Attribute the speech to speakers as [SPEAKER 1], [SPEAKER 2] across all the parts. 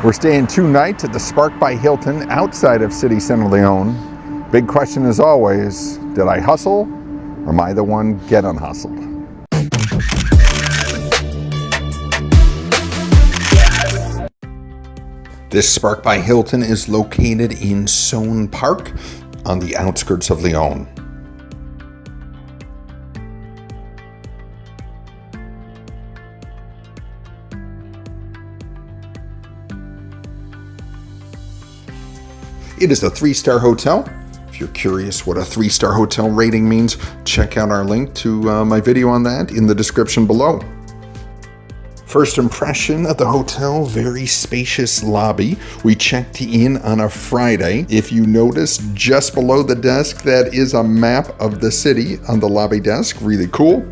[SPEAKER 1] We're staying 2 nights at the Spark by Hilton outside of city center Lyon. Big question as always, did I hustle or am I the one getting hustled? This Spark by Hilton is located in Soâne Park on the outskirts of Lyon. It is a 3-star hotel. If you're curious what a 3-star hotel rating means, check out our link to my video on that in the description below. First impression of the hotel, very spacious lobby. We checked in on a Friday. If you notice, just below the desk, that is a map of the city on the lobby desk. Really cool.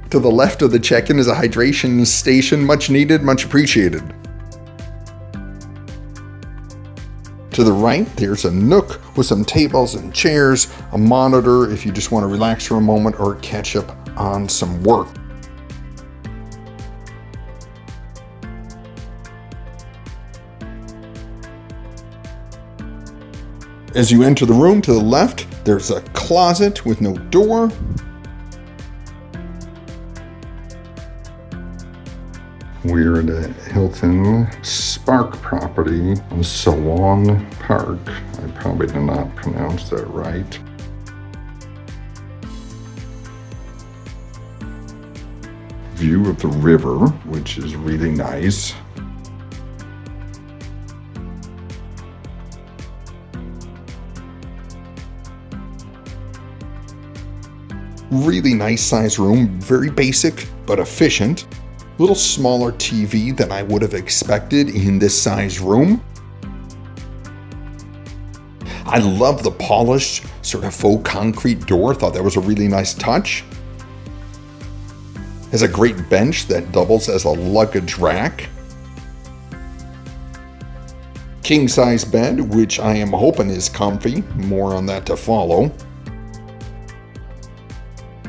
[SPEAKER 1] To the left of the check-in is a hydration station, much needed, much appreciated. To the right, there's a nook with some tables and chairs, a monitor if you just want to relax for a moment or catch up on some work. As you enter the room to the left, there's a closet with no door. We're at a Hilton Spark property in Soane Park. I probably did not pronounce that right. View of the river, which is really nice. Really nice size room, very basic but efficient. Little smaller TV than I would have expected in this size room. I love the polished sort of faux concrete door. Thought that was a really nice touch. Has a great bench that doubles as a luggage rack. King size bed, which I am hoping is comfy. More on that to follow.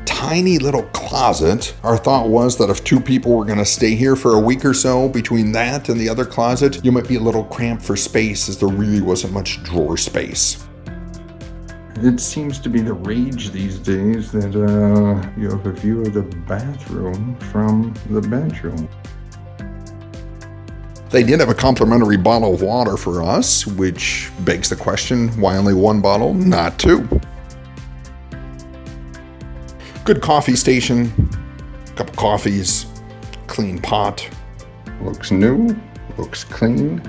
[SPEAKER 1] Tiny little closet. Our thought was that if 2 people were going to stay here for a week or so, between that and the other closet, you might be a little cramped for space as there really wasn't much drawer space. It seems to be the rage these days that you have a view of the bathroom from the bedroom. They did have a complimentary bottle of water for us, which begs the question, why only 1 bottle, not 2? Good coffee station, cup of coffees, clean pot. Looks new, looks clean.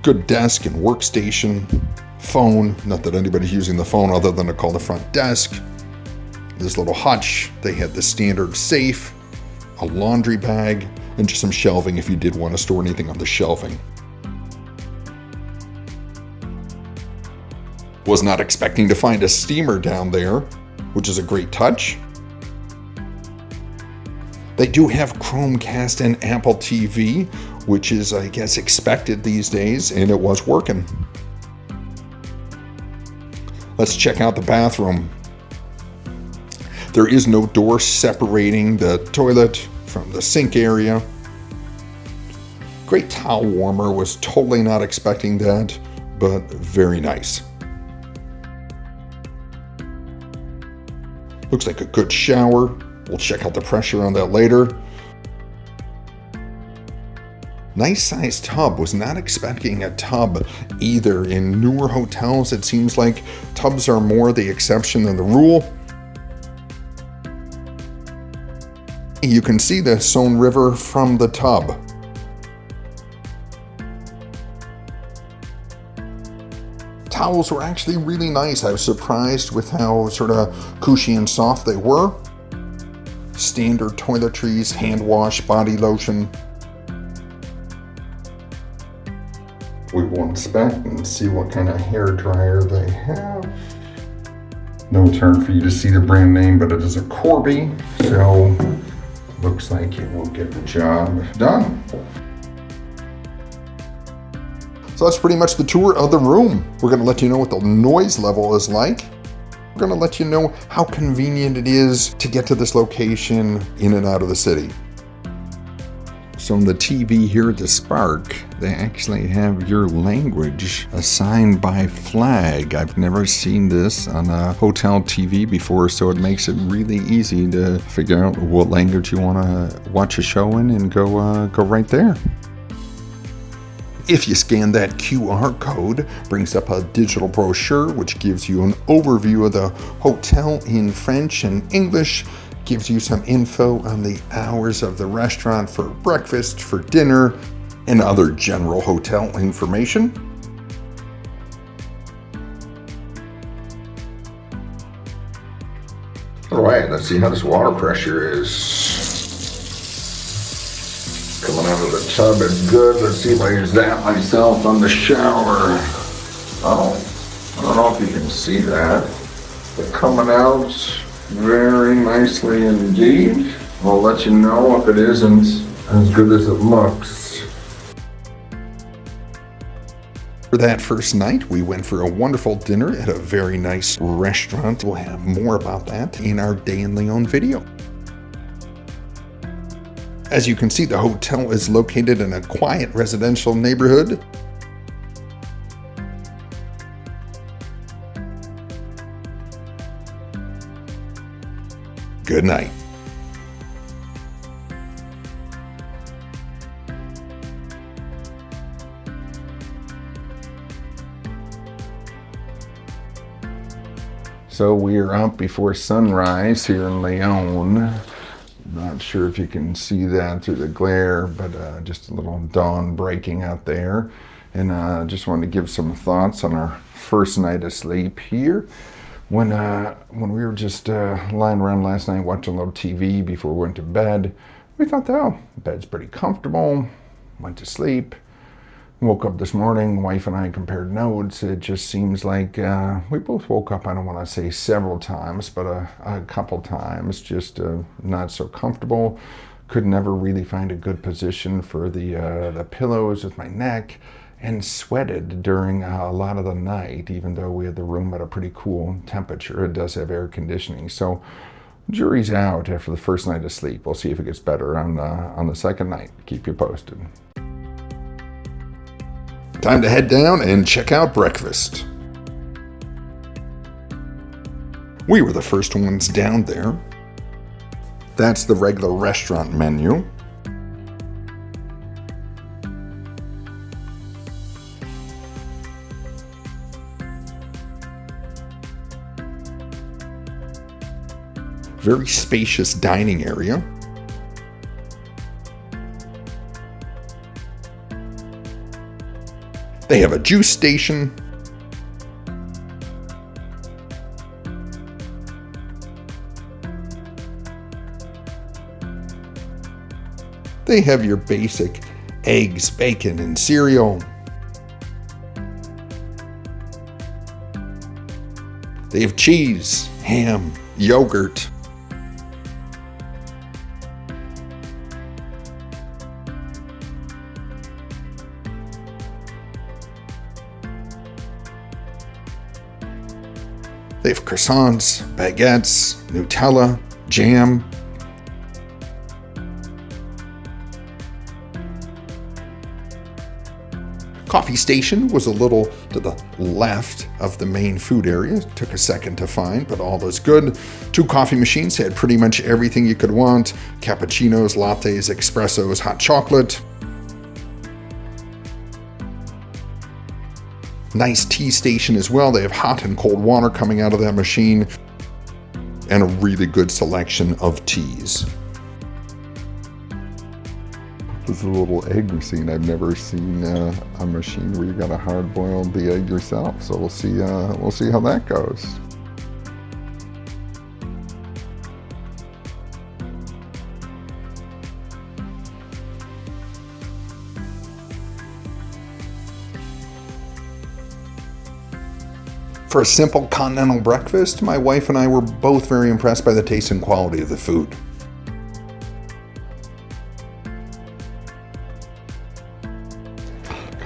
[SPEAKER 1] Good desk and workstation. Phone, not that anybody's using the phone other than to call the front desk. This little hutch, they had the standard safe, a laundry bag, and just some shelving if you did want to store anything on the shelving. Was not expecting to find a steamer down there, which is a great touch. They do have Chromecast and Apple TV, which is, I guess, expected these days, and it was working. Let's check out the bathroom. There is no door separating the toilet from the sink area. Great towel warmer, was totally not expecting that, but very nice. Looks like a good shower. We'll check out the pressure on that later. Nice sized tub. Was not expecting a tub either. In newer hotels, it seems like tubs are more the exception than the rule. You can see the Saône River from the tub. Towels were actually really nice. I was surprised with how sort of cushy and soft they were. Standard toiletries, hand wash, body lotion. We will inspect and see what kind of hair dryer they have. No turn for you to see the brand name, but it is a Corby, so Looks like it will get the job done. So that's pretty much the tour of the room. We're going to let you know what the noise level is like. We're going to let you know how convenient it is to get to this location in and out of the city. So on the TV here at the Spark, they actually have your language assigned by flag. I've never seen this on a hotel TV before, so it makes it really easy to figure out what language you want to watch a show in and go right there. If you scan that QR code, brings up a digital brochure which gives you an overview of the hotel in French and English, gives you some info on the hours of the restaurant for breakfast, for dinner, and other general hotel information. All right, let's see how this water pressure is. Coming out of the tub is good. Let's see if I zap myself on the shower. Oh, I don't know if you can see that. But coming out very nicely indeed. I'll let you know if it isn't as good as it looks. For that first night, we went for a wonderful dinner at a very nice restaurant. We'll have more about that in our Day in Lyon video. As you can see, the hotel is located in a quiet residential neighborhood. Good night. So we are up before sunrise here in Lyon. Not sure if you can see that through the glare, but just a little dawn breaking out there. And just wanted to give some thoughts on our first night of sleep here. When we were just lying around last night watching a little TV before we went to bed, we thought, oh, bed's pretty comfortable. Went to sleep. Woke up this morning, wife and I compared notes. It just seems like we both woke up, I don't want to say several times, but a couple times, just not so comfortable. Could never really find a good position for the pillows with my neck, and sweated during a lot of the night, even though we had the room at a pretty cool temperature. It does have air conditioning, so jury's out after the first night of sleep. We'll see if it gets better on the second night. Keep you posted. Time to head down and check out breakfast. We were the first ones down there. That's the regular restaurant menu. Very spacious dining area. They have a juice station. They have your basic eggs, bacon, and cereal. They have cheese, ham, yogurt. They have croissants, baguettes, Nutella, jam. Coffee station was a little to the left of the main food area. Took a second to find, but all was good. 2 coffee machines had pretty much everything you could want. Cappuccinos, lattes, espressos, hot chocolate. Nice tea station as well. They have hot and cold water coming out of that machine, and a really good selection of teas. This is a little egg machine. I've never seen a machine where you got to hard boil the egg yourself. So we'll see how that goes. For a simple continental breakfast, my wife and I were both very impressed by the taste and quality of the food.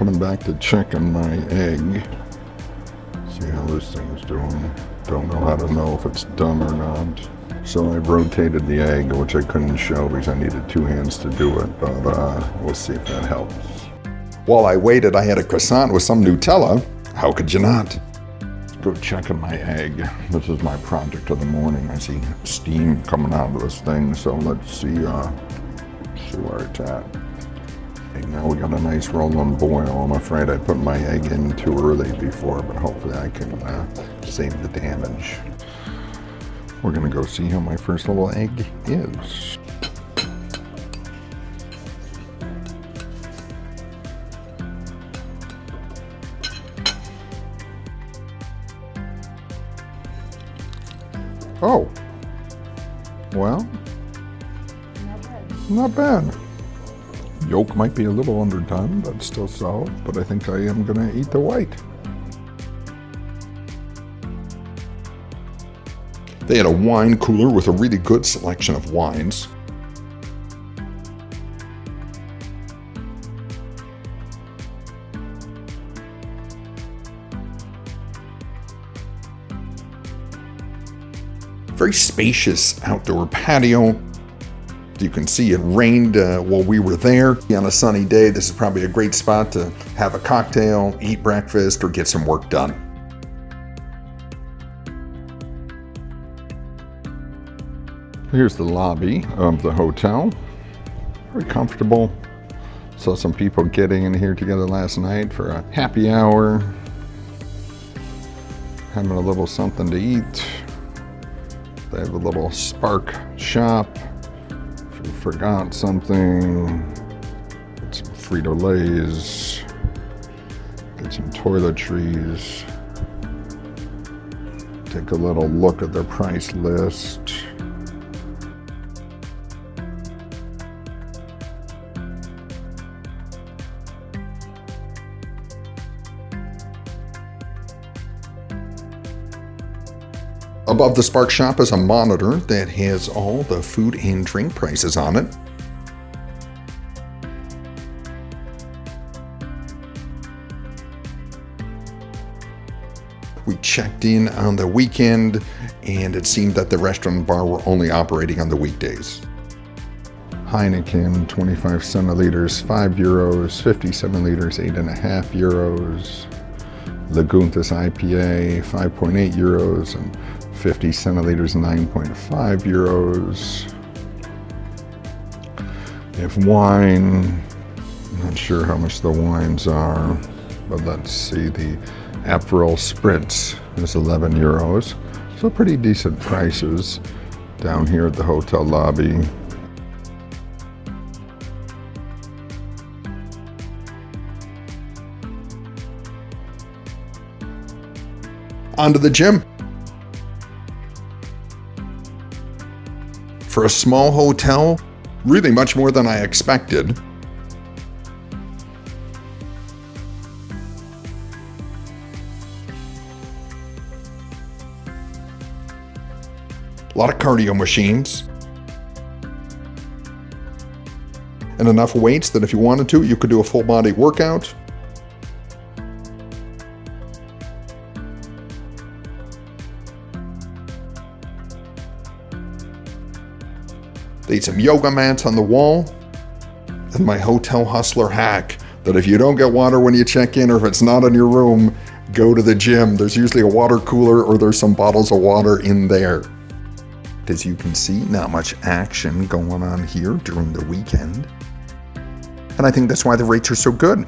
[SPEAKER 1] Coming back to checking my egg. See how this thing's doing. Don't know how to know if it's done or not. So I've rotated the egg, which I couldn't show because I needed 2 hands to do it, but we'll see if that helps. While I waited, I had a croissant with some Nutella. How could you not? Let's go checking my egg. This is my project of the morning. I see steam coming out of this thing, so let's see where it's at. Okay, now we got a nice rolling boil. I'm afraid I put my egg in too early before, but hopefully I can save the damage. We're gonna go see how my first little egg is. Oh, well, not bad. Yolk might be a little underdone, but still solid, but I think I am gonna eat the white. They had a wine cooler with a really good selection of wines. Very spacious outdoor patio. You can see it rained while we were there. On a sunny day, this is probably a great spot to have a cocktail, eat breakfast, or get some work done. Here's the lobby of the hotel. Very comfortable. Saw some people getting in here together last night for a happy hour. Having a little something to eat. They have a little Spark shop. If you forgot something, get some Frito-Lays. Get some toiletries. Take a little look at their price list. Above the Spark shop is a monitor that has all the food and drink prices on it. We checked in on the weekend, and it seemed that the restaurant and bar were only operating on the weekdays. Heineken, 25 centiliters, €5, 57 liters, €8.50. Lagunthus IPA, €5.8, and 50 centiliters, €9.5. We have wine. I'm not sure how much the wines are, but let's see. The Aperol Spritz is €11. So pretty decent prices down here at the hotel lobby. Onto the gym. For a small hotel, really much more than I expected. A lot of cardio machines. And enough weights that if you wanted to, you could do a full body workout. They had some yoga mats on the wall. And my hotel hustler hack that if you don't get water when you check in, or if it's not in your room, go to the gym. There's usually a water cooler, or there's some bottles of water in there. As you can see, not much action going on here during the weekend. And I think that's why the rates are so good.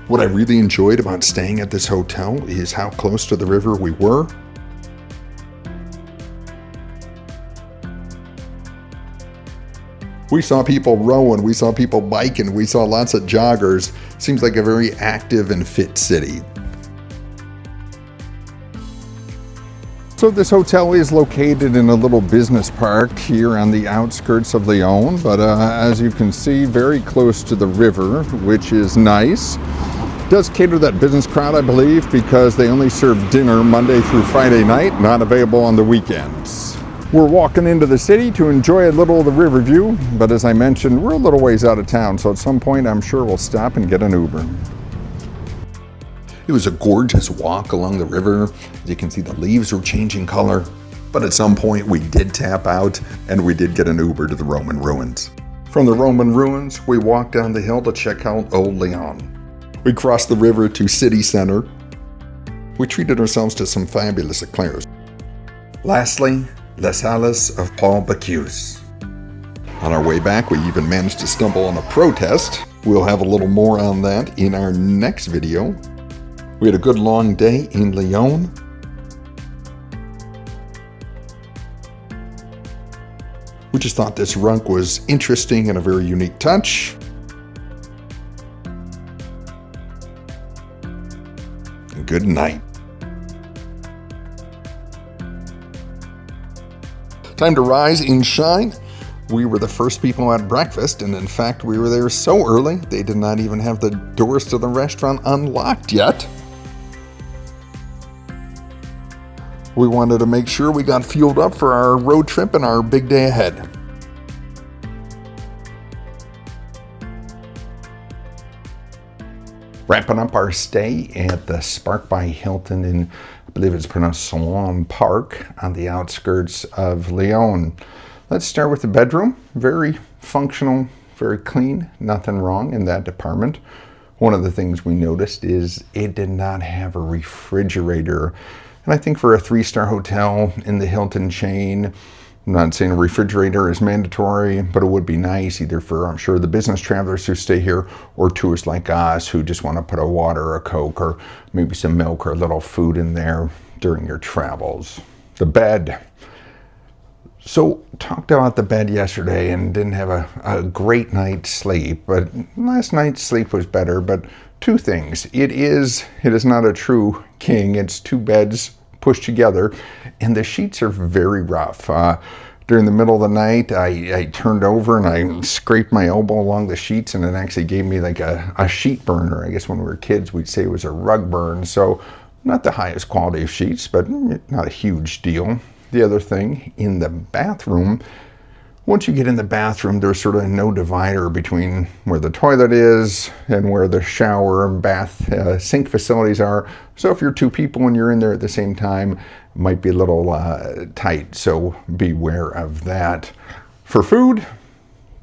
[SPEAKER 1] What I really enjoyed about staying at this hotel is how close to the river we were. We saw people rowing, we saw people biking, we saw lots of joggers. Seems like a very active and fit city. So this hotel is located in a little business park here on the outskirts of Lyon, but as you can see, very close to the river, which is nice. Does cater to that business crowd, I believe, because they only serve dinner Monday through Friday night, not available on the weekends. We're walking into the city to enjoy a little of the river view, but as I mentioned, we're a little ways out of town, so at some point I'm sure we'll stop and get an Uber. It was a gorgeous walk along the river. As you can see, the leaves were changing color, but at some point we did tap out and we did get an Uber to the Roman ruins. From the Roman ruins, we walked down the hill to check out Old Lyon. We crossed the river to city center. We treated ourselves to some fabulous eclairs. Lastly, Les Halles of Paul Bocuse. On our way back, we even managed to stumble on a protest. We'll have a little more on that in our next video. We had a good long day in Lyon. We just thought this rug was interesting and a very unique touch. Good night. Time to rise and shine. We were the first people at breakfast, and in fact, we were there so early, they did not even have the doors to the restaurant unlocked yet. We wanted to make sure we got fueled up for our road trip and our big day ahead. Wrapping up our stay at the Spark by Hilton in, I believe it's pronounced Soane Park, on the outskirts of Lyon. Let's start with the bedroom. Very functional, very clean, nothing wrong in that department. One of the things we noticed is it did not have a refrigerator. And I think for a 3-star hotel in the Hilton chain, I'm not saying a refrigerator is mandatory, but it would be nice either for, I'm sure, the business travelers who stay here or tourists like us who just want to put a water or a Coke or maybe some milk or a little food in there during your travels. The bed. So talked about the bed yesterday and didn't have a great night's sleep, but last night's sleep was better. But two things. It is not a true king. It's 2 beds pushed together, and the sheets are very rough. During the middle of the night, I turned over and I scraped my elbow along the sheets, and it actually gave me like a sheet burner. I guess when we were kids, we'd say it was a rug burn. So not the highest quality of sheets, but not a huge deal. The other thing, in the bathroom, once you get in the bathroom, there's sort of no divider between where the toilet is and where the shower and bath sink facilities are. So if you're 2 people and you're in there at the same time, it might be a little tight. So beware of that. For food,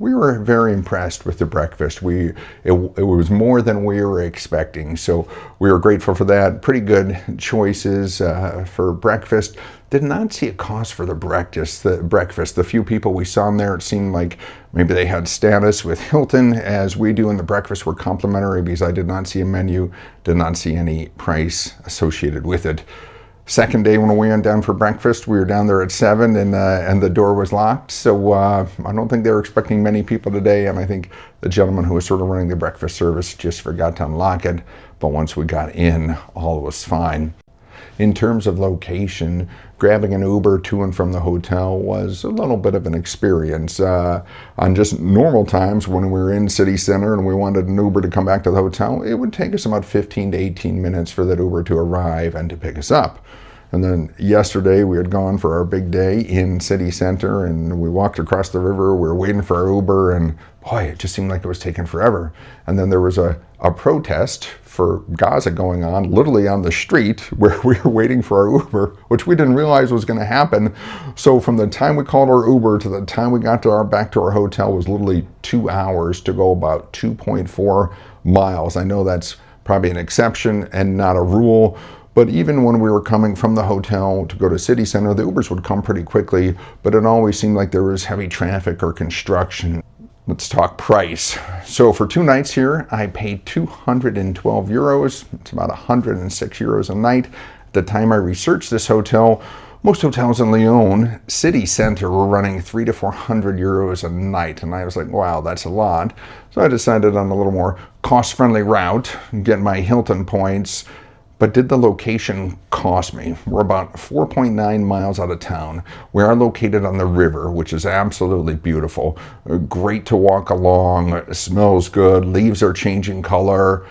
[SPEAKER 1] we were very impressed with the breakfast. It was more than we were expecting. So we were grateful for that. Pretty good choices for breakfast. Did not see a cost for the breakfast. The few people we saw in there, it seemed like maybe they had status with Hilton, as we do, and the breakfast were complimentary because I did not see a menu, did not see any price associated with it. Second day when we went down for breakfast, we were down there at 7 and the door was locked. So I don't think they were expecting many people today, and I think the gentleman who was sort of running the breakfast service just forgot to unlock it. But once we got in, all was fine. In terms of location, grabbing an Uber to and from the hotel was a little bit of an experience. On just normal times when we were in city center and we wanted an Uber to come back to the hotel, it would take us about 15 to 18 minutes for that Uber to arrive and to pick us up. And then yesterday we had gone for our big day in city center and we walked across the river. We were waiting for our Uber and boy, it just seemed like it was taking forever. And then there was a protest for Gaza going on literally on the street where we were waiting for our Uber, which we didn't realize was going to happen. So from the time we called our Uber to the time we got to back to our hotel was literally 2 hours to go about 2.4 miles. I know that's probably an exception and not a rule, but even when we were coming from the hotel to go to city center, the Ubers would come pretty quickly, but it always seemed like there was heavy traffic or construction. Let's talk price. So for 2 nights here, I paid 212 euros. It's about 106 euros a night. At the time I researched this hotel, most hotels in Lyon city center were running 300 to 400 euros a night. And I was like, wow, that's a lot. So I decided on a little more cost-friendly route, get my Hilton points. But did the location cost me? We're about 4.9 miles out of town. We are located on the river, which is absolutely beautiful. Great to walk along, it smells good, leaves are changing color.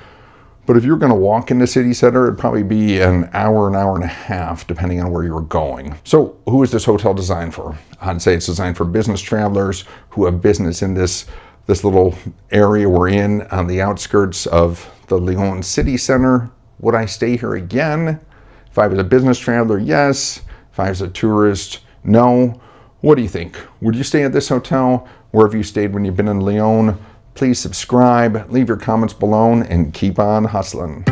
[SPEAKER 1] But if you're going to walk into city center, it'd probably be an hour and a half, depending on where you were going. So who is this hotel designed for? I'd say it's designed for business travelers who have business in this little area we're in on the outskirts of the Lyon city center. Would I stay here again? If I was a business traveler, yes. If I was a tourist, no. What do you think? Would you stay at this hotel? Where have you stayed when you've been in Lyon? Please subscribe, leave your comments below, and keep on hustling.